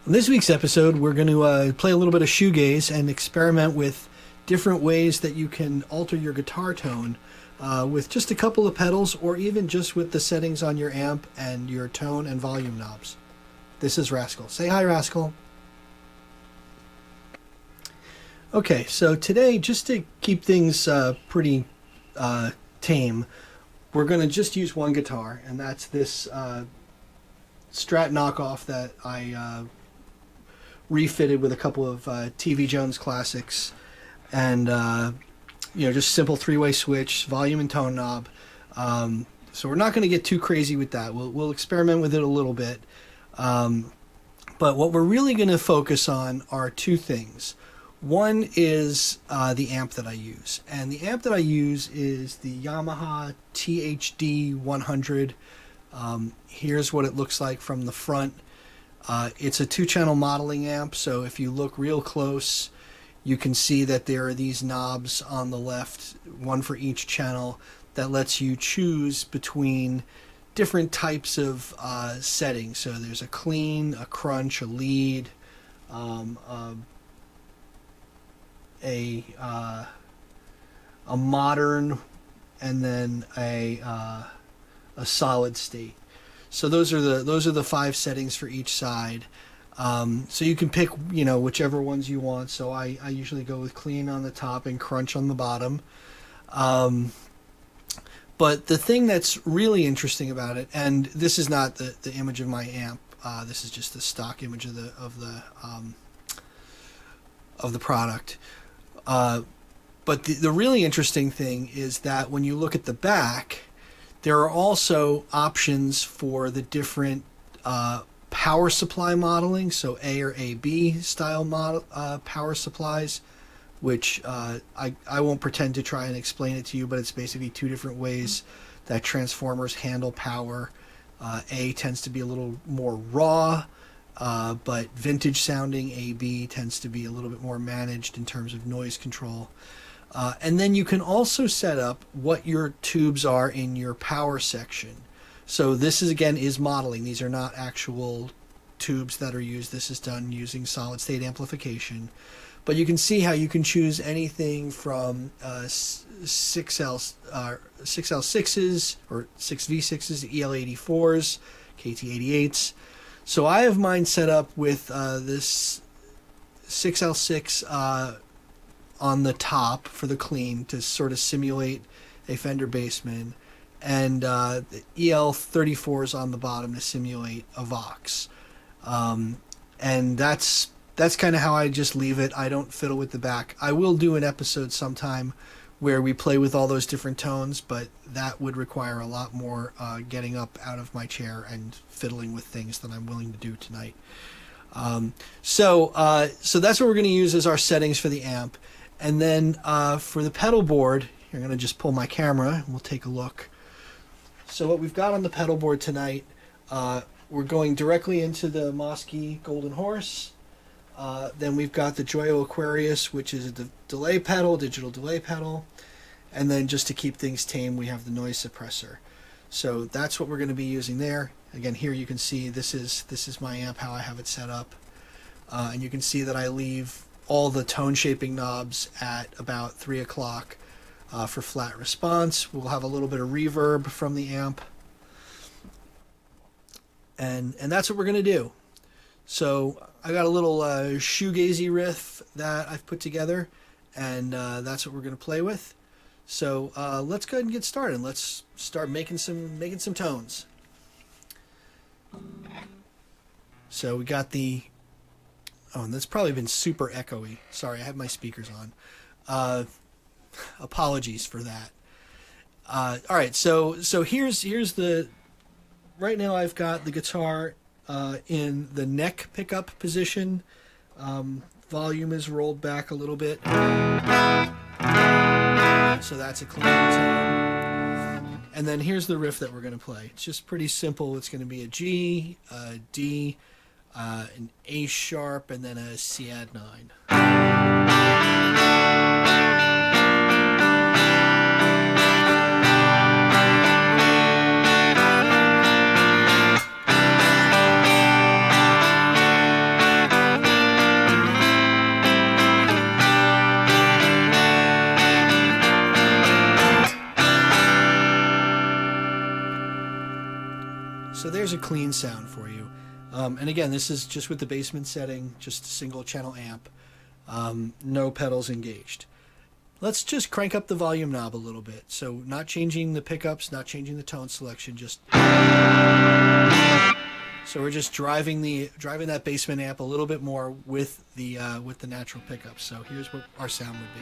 In this week's episode, we're going to play a little bit of shoegaze and experiment with different ways that you can alter your guitar tone with just a couple of pedals, or even just with the settings on your amp and your tone and volume knobs. This is Rascal. Say hi, Rascal. Okay, so today, just to keep things pretty tame, we're going to just use one guitar, and that's this Strat knockoff that I refitted with a couple of TV Jones classics, and just simple three-way switch, volume and tone knob. So we're not going to get too crazy with that. We'll experiment with it a little bit, but what we're really going to focus on are two things. One is the amp that I use, and the amp that I use is the Yamaha THD 100. Here's what it looks like from the front. It's a two-channel modeling amp, so if you look real close, you can see that there are these knobs on the left, one for each channel, that lets you choose between different types of settings. So there's a clean, a crunch, a lead, a modern, and then a solid state. So those are the 5 settings for each side. So you can pick whichever ones you want. So I usually go with clean on the top and crunch on the bottom. But the thing that's really interesting about it, and this is not the image of my amp. This is just the stock image of the product. But the really interesting thing is that when you look at the back, there are also options for the different power supply modeling, so A or AB style power supplies, which I won't pretend to try and explain it to you, but it's basically 2 different ways that transformers handle power. A tends to be a little more raw, but vintage sounding. AB tends to be a little bit more managed in terms of noise control. And then you can also set up what your tubes are in your power section. So this is modeling. These are not actual tubes that are used. This is done using solid state amplification. But you can see how you can choose anything from 6L6s or 6V6s, EL84s, KT88s. So I have mine set up with this 6L6 on the top for the clean to sort of simulate a Fender Bassman, and the EL34s on the bottom to simulate a Vox. And that's kind of how I just leave it. I don't fiddle with the back. I will do an episode sometime where we play with all those different tones, but that would require a lot more getting up out of my chair and fiddling with things than I'm willing to do tonight. So that's what we're going to use as our settings for the amp. And then for the pedal board, you're going to just pull my camera and we'll take a look. So what we've got on the pedal board tonight, we're going directly into the Mosky Golden Horse. Then we've got the Joyo Aquarius, which is a delay pedal, digital delay pedal. And then just to keep things tame, we have the noise suppressor. So that's what we're going to be using there. Again, here you can see this is my amp, how I have it set up. And you can see that I leave all the tone shaping knobs at about 3 o'clock for flat response. We'll have a little bit of reverb from the amp. And that's what we're going to do. So I got a little shoegazy riff that I've put together, and that's what we're going to play with. So let's go ahead and get started. Let's start making some tones. So we got the... Oh, and that's probably been super echoey. Sorry, I have my speakers on. Apologies for that. All right, so here's the... Right now I've got the guitar in the neck pickup position. Volume is rolled back a little bit. So that's a clean tone. And then here's the riff that we're going to play. It's just pretty simple. It's going to be a G, a D, an A sharp, and then a C add 9. clean sound for you. And again, this is just with the basement setting, just a single channel amp, no pedals engaged. Let's just crank up the volume knob a little bit. So not changing the pickups, not changing the tone selection, just so we're just driving that basement amp a little bit more with the natural pickups. So here's what our sound would be.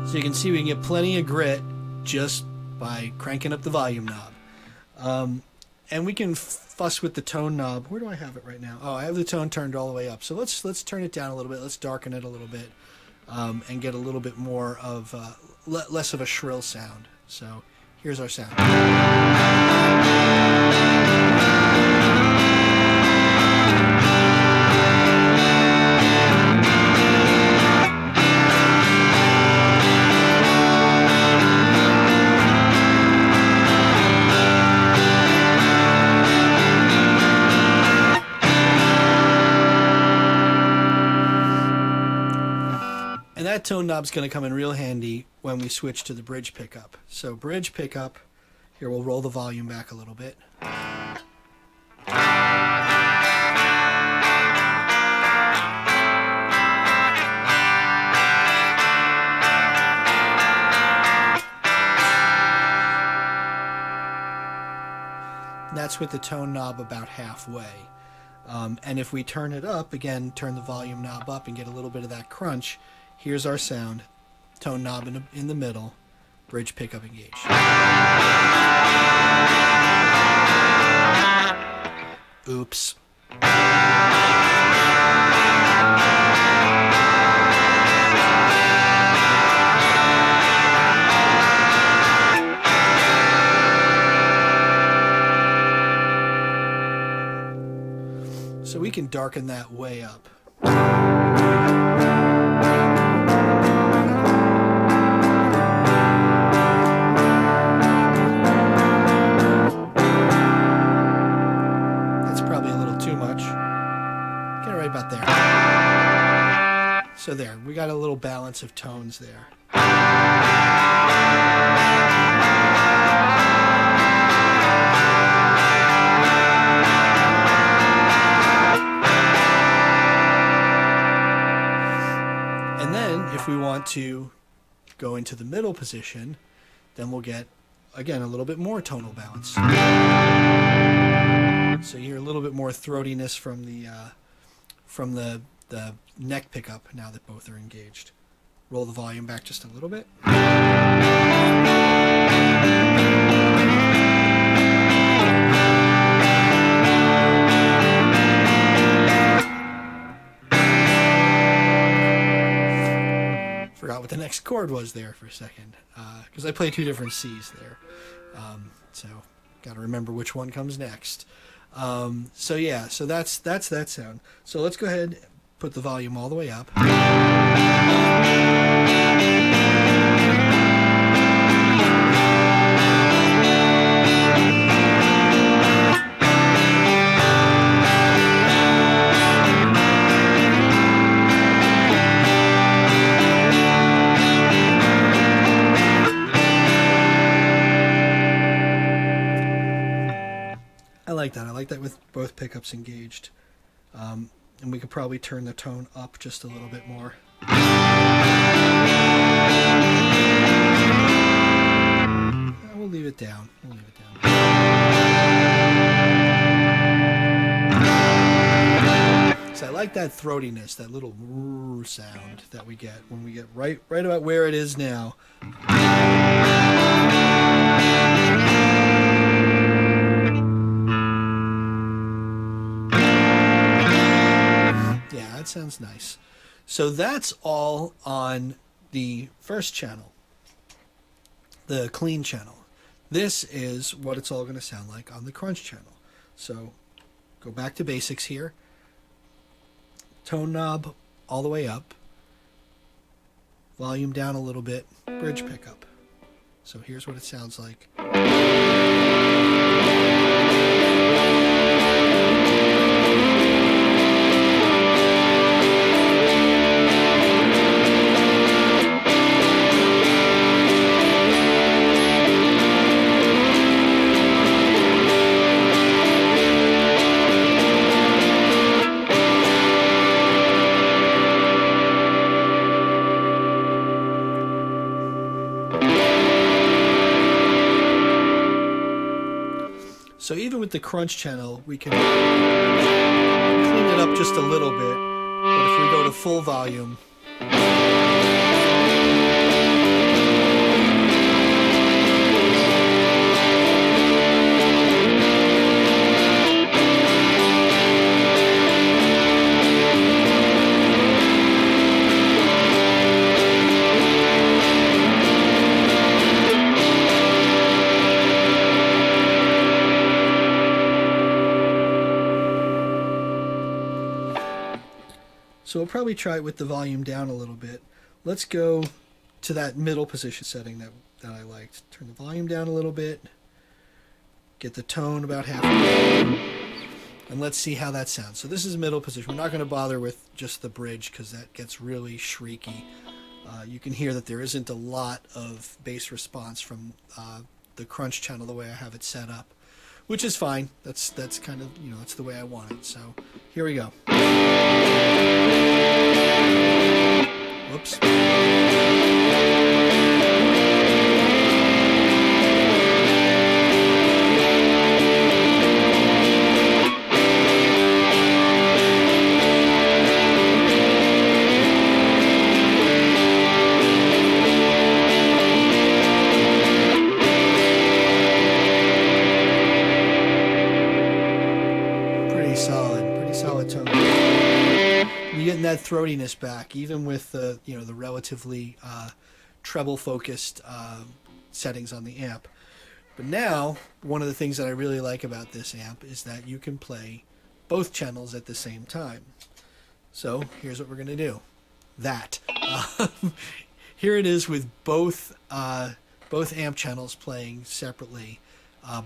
So you can see we can get plenty of grit just by cranking up the volume knob. And we can fuss with the tone knob. Where do I have it right now? Oh, I have the tone turned all the way up. So let's turn it down a little bit. Let's darken it a little bit and get a little bit more of less of a shrill sound. So here's our sound. And that tone knob's going to come in real handy when we switch to the bridge pickup. So bridge pickup, here we'll roll the volume back a little bit. That's with the tone knob about halfway. And if we turn it up, again, turn the volume knob up and get a little bit of that crunch, here's our sound. Tone knob in the middle, bridge pickup engaged. Oops. So we can darken that way up. That's probably a little too much. Get it right about there. So there, we got a little balance of tones there. If we want to go into the middle position, then we'll get, again, a little bit more tonal balance. So you hear a little bit more throatiness from the neck pickup now that both are engaged. Roll the volume back just a little bit. Forgot what the next chord was there for a second, because I play two different C's there. So got to remember which one comes next. So yeah, so that's that sound. So let's go ahead and put the volume all the way up. I like that. I like that with both pickups engaged. And we could probably turn the tone up just a little bit more. We'll leave it down. We'll leave it down. So I like that throatiness, that little sound that we get when we get right about where it is now. Yeah, that sounds nice. So that's all on the first channel, the clean channel. This is what it's all going to sound like on the crunch channel. So go back to basics here. tone knob all the way up, volume down a little bit, bridge pickup. So here's what it sounds like. So even with the crunch channel, we can clean it up just a little bit. But if we go to full volume, so we'll probably try it with the volume down a little bit. Let's go to that middle position setting that I liked. Turn the volume down a little bit. Get the tone about half. And let's see how that sounds. So this is middle position. We're not going to bother with just the bridge because that gets really shrieky. You can hear that there isn't a lot of bass response from the crunch channel the way I have it set up, which is fine. That's kind of, that's the way I want it. So here we go. Whoops. Pretty solid tone. You're getting that throatiness back, even with the the relatively treble focused settings on the amp. But now, one of the things that I really like about this amp is that you can play both channels at the same time. So here's what we're going to do. Here it is with both amp channels playing separately,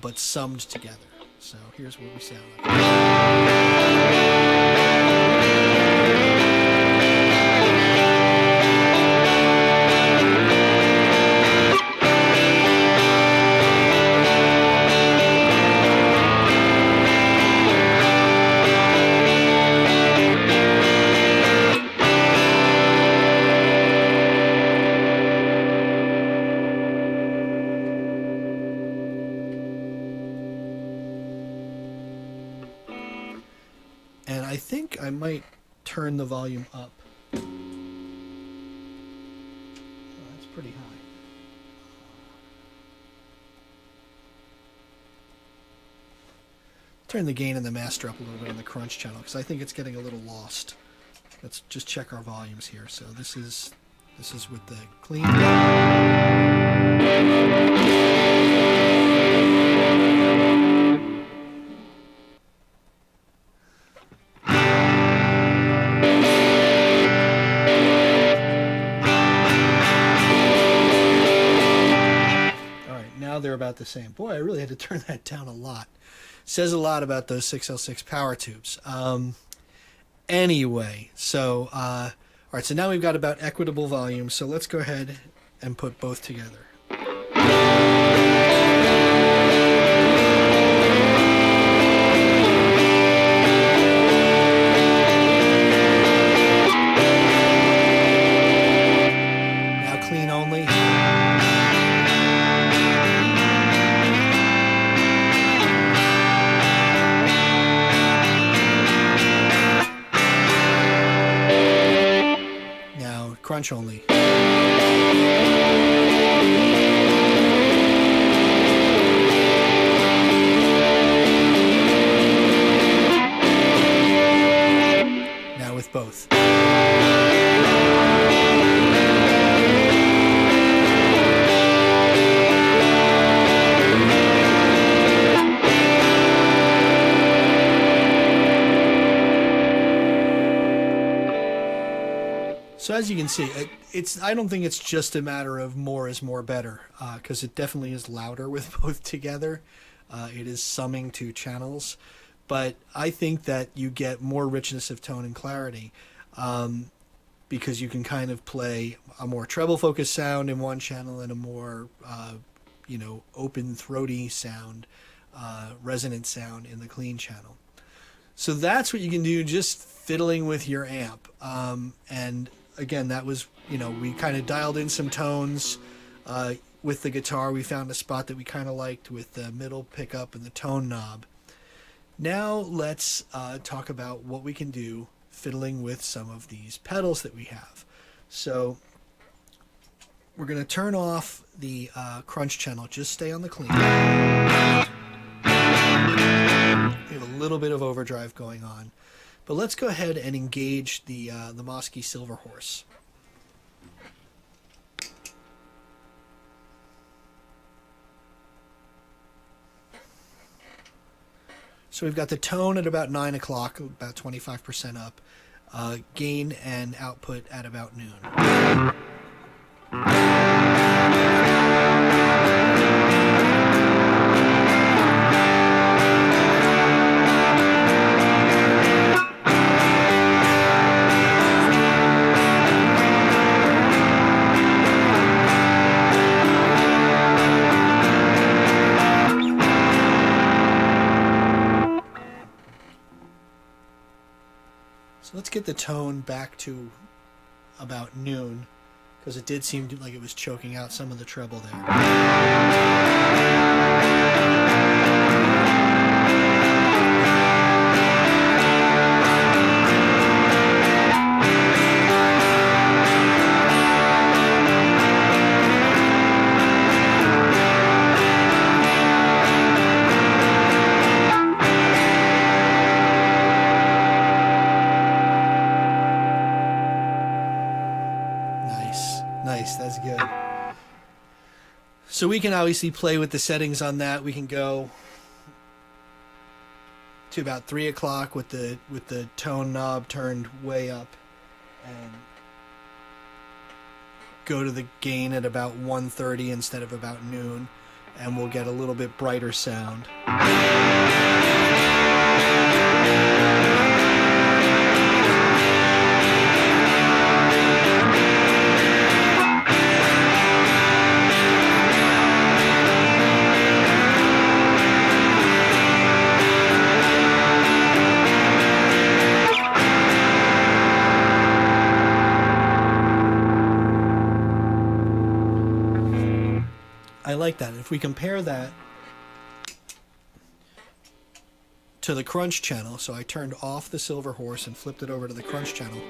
but summed together. So here's what we sound like. And I think I might turn the volume up. Oh, that's pretty high. Turn the gain and the master up a little bit on the crunch channel because I think it's getting a little lost. Let's just check our volumes here. So this is with the clean. They're about the same. Boy, I really had to turn that down a lot. Says a lot about those 6L6 power tubes. Anyway, so all right, so now we've got about equitable volume. So let's go ahead and put both together. Now clean only. Crunch only. Now with both. So as you can see, I don't think it's just a matter of more is more better, because it definitely is louder with both together. It is summing two channels, but I think that you get more richness of tone and clarity, because you can kind of play a more treble focused sound in one channel and a more open throaty sound, resonant sound in the clean channel. So that's what you can do just fiddling with your amp. And again, that was, we kind of dialed in some tones with the guitar. We found a spot that we kind of liked with the middle pickup and the tone knob. Now let's talk about what we can do fiddling with some of these pedals that we have. So we're going to turn off the crunch channel. Just stay on the clean. We have a little bit of overdrive going on. But let's go ahead and engage the Mosky Silver Horse. So we've got the tone at about 9 o'clock, about 25% up. Gain and output at about noon. So let's get the tone back to about noon, because it did seem like it was choking out some of the treble there. Nice, that's good. So we can obviously play with the settings on that. We can go to about 3 o'clock with the tone knob turned way up, and go to the gain at about 1:30 instead of about noon, and we'll get a little bit brighter sound. I like that. If we compare that to the crunch channel, so I turned off the Silver Horse and flipped it over to the crunch channel.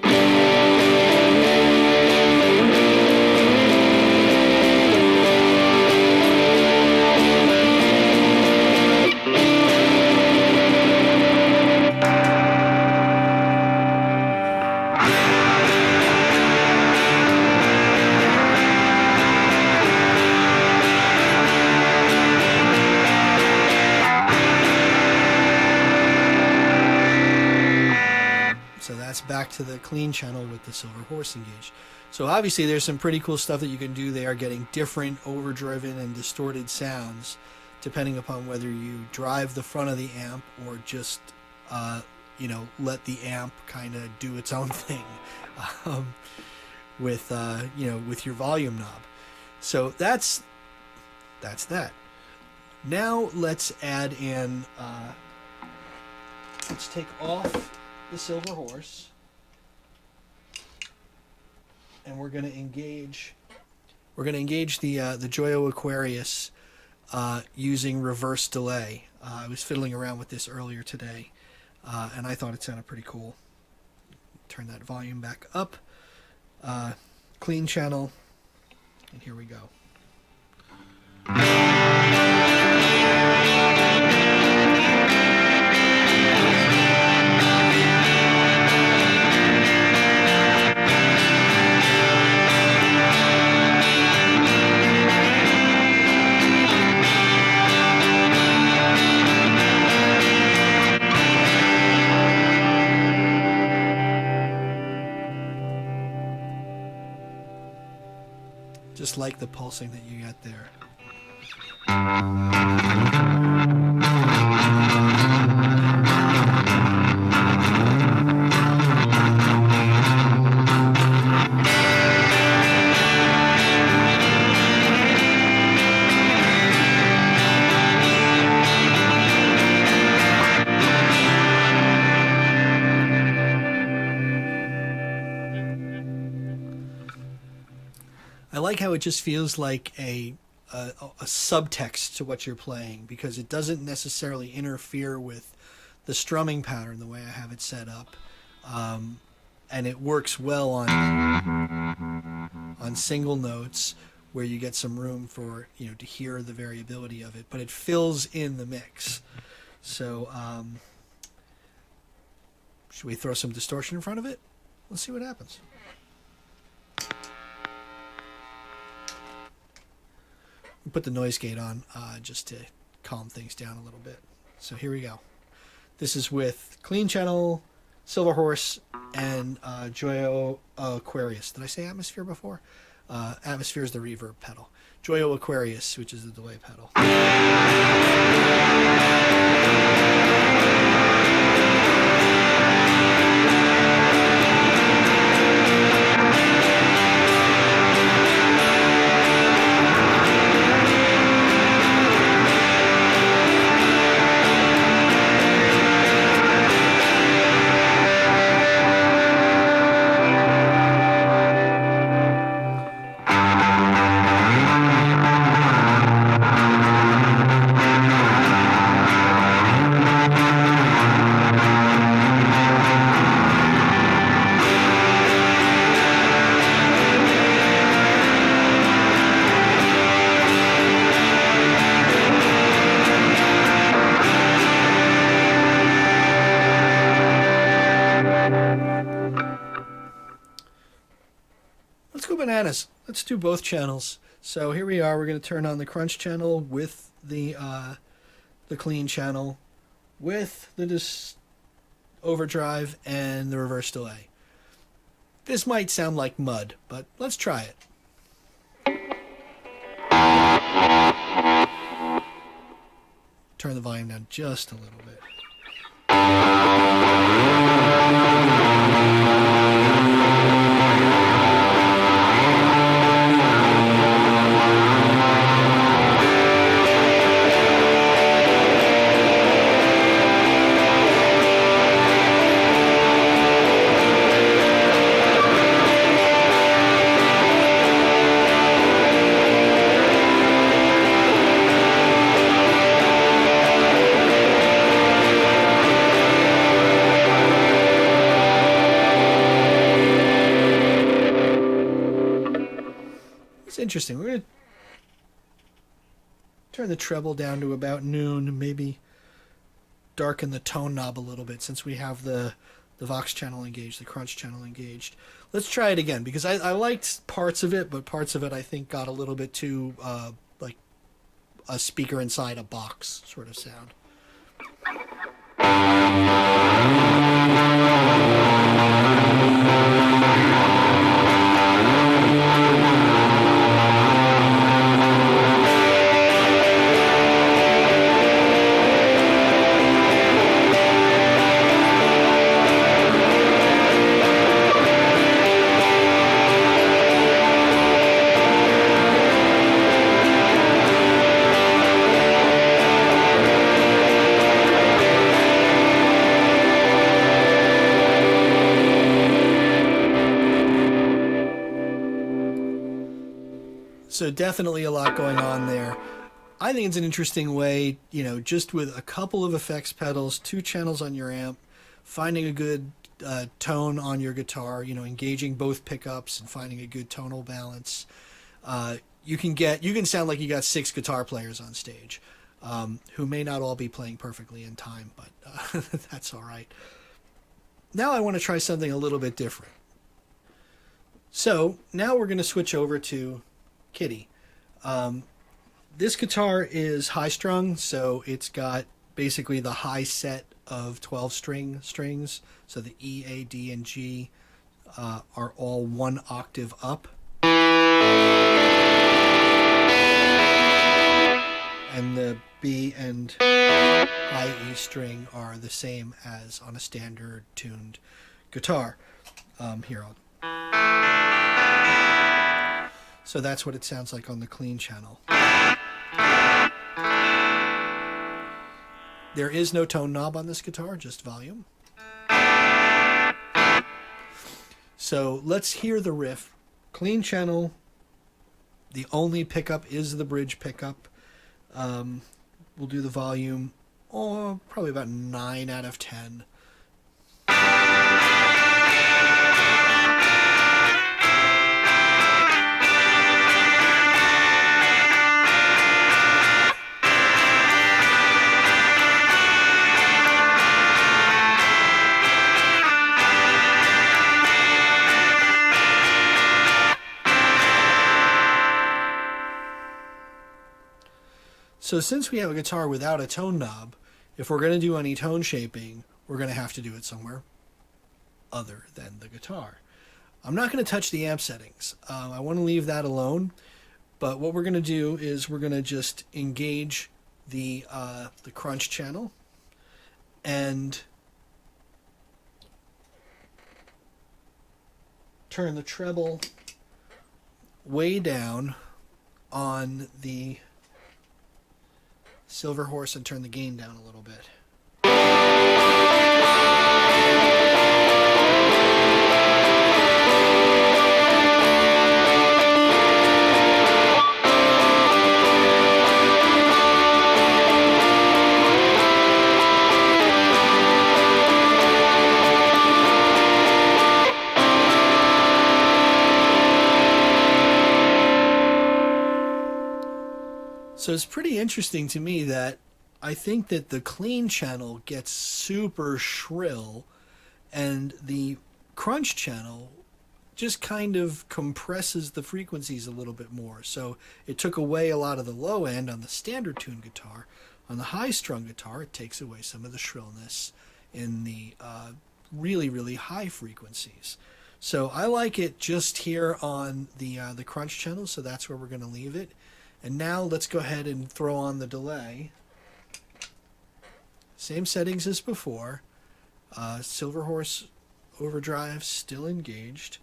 Back to the clean channel with the Silver Horse engaged. So obviously there's some pretty cool stuff that you can do there, getting different overdriven and distorted sounds depending upon whether you drive the front of the amp or just let the amp kind of do its own thing with your volume knob. So that's that. Now let's add in let's take off the Silver Horse, and we're going to engage the Joyo Aquarius using reverse delay. I was fiddling around with this earlier today, and I thought it sounded pretty cool. Turn that volume back up, clean channel, and here we go. Just like the pulsing that you got there. I like how it just feels like a subtext to what you're playing, because it doesn't necessarily interfere with the strumming pattern the way I have it set up, and it works well on single notes where you get some room for to hear the variability of it, but it fills in the mix. So should we throw some distortion in front of it? Let's see what happens. Put the noise gate on just to calm things down a little bit. So here we go. This is with Clean Channel, Silver Horse, and Joyo Aquarius. Did I say Atmosphere before? Atmosphere is the reverb pedal. Joyo Aquarius, which is the delay pedal. Bananas. Let's do both channels. So here we are. We're going to turn on the crunch channel with the clean channel, with the overdrive and the reverse delay. This might sound like mud, but let's try it. Turn the volume down just a little bit. Interesting. We're going to turn the treble down to about noon, maybe darken the tone knob a little bit since we have the Vox channel engaged, the crunch channel engaged. Let's try it again, because I liked parts of it, but parts of it I think got a little bit too like a speaker inside a box sort of sound. So definitely a lot going on there. I think it's an interesting way, just with a couple of effects pedals, 2 channels on your amp, finding a good tone on your guitar, engaging both pickups and finding a good tonal balance. You can sound like you got 6 guitar players on stage, who may not all be playing perfectly in time, but that's all right. Now I want to try something a little bit different. So now we're going to switch over to Kitty. This guitar is high strung, so it's got basically the high set of 12 strings. So the E, A, D, and G are all 1 octave up. and the B and high E string are the same as on a standard tuned guitar. Here, so that's what it sounds like on the clean channel. There is no tone knob on this guitar, just volume. So let's hear the riff. Clean channel. The only pickup is the bridge pickup. We'll do the volume, probably about 9 out of 10. So since we have a guitar without a tone knob, if we're going to do any tone shaping, we're going to have to do it somewhere other than the guitar. I'm not going to touch the amp settings. I want to leave that alone. But what we're going to do is we're going to just engage the crunch channel and turn the treble way down on the Silver Horse and turn the gain down a little bit. So it's pretty interesting to me that I think that the clean channel gets super shrill and the crunch channel just kind of compresses the frequencies a little bit more. So it took away a lot of the low end on the standard tuned guitar. On the high strung guitar, it takes away some of the shrillness in the really, really high frequencies. So I like it just here on the crunch channel, so that's where we're going to leave it. And now let's go ahead and throw on the delay. Same settings as before. Silver Horse overdrive still engaged.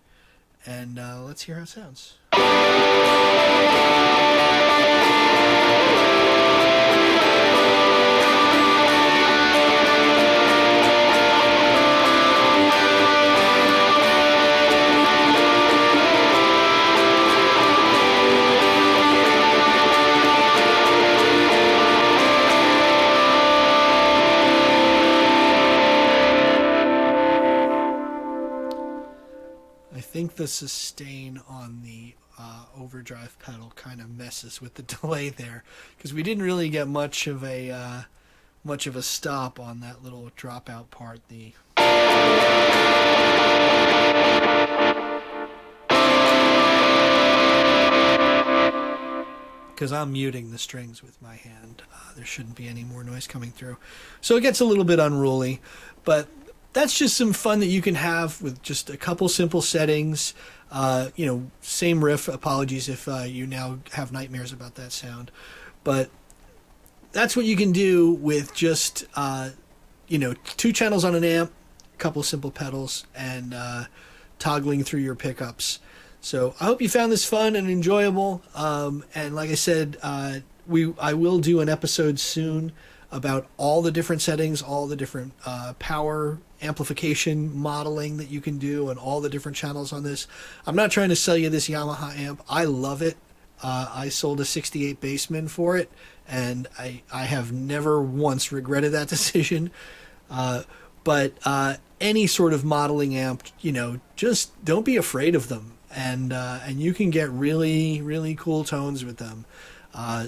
And let's hear how it sounds. I think the sustain on the overdrive pedal kind of messes with the delay there, because we didn't really get much of a stop on that little dropout part. Because I'm muting the strings with my hand, there shouldn't be any more noise coming through, so it gets a little bit unruly, but that's just some fun that you can have with just a couple simple settings. Same riff. Apologies if you now have nightmares about that sound. But that's what you can do with just, 2 channels on an amp, a couple simple pedals, and toggling through your pickups. So I hope you found this fun and enjoyable. And like I said, I will do an episode soon about all the different settings, all the different power amplification modeling that you can do, and all the different channels on this. I'm not trying to sell you this Yamaha amp. I love it. I sold a 68 Bassman for it, and I have never once regretted that decision. But any sort of modeling amp, just don't be afraid of them, and you can get really, really cool tones with them.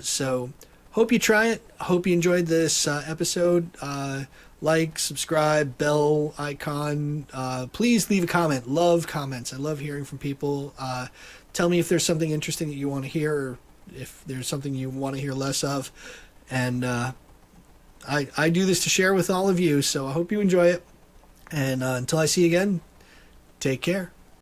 So hope you try it. Hope you enjoyed this episode. Like, subscribe, bell icon. Please leave a comment. Love comments. I love hearing from people. Tell me if there's something interesting that you want to hear, or if there's something you want to hear less of. And I do this to share with all of you, so I hope you enjoy it. And until I see you again, take care.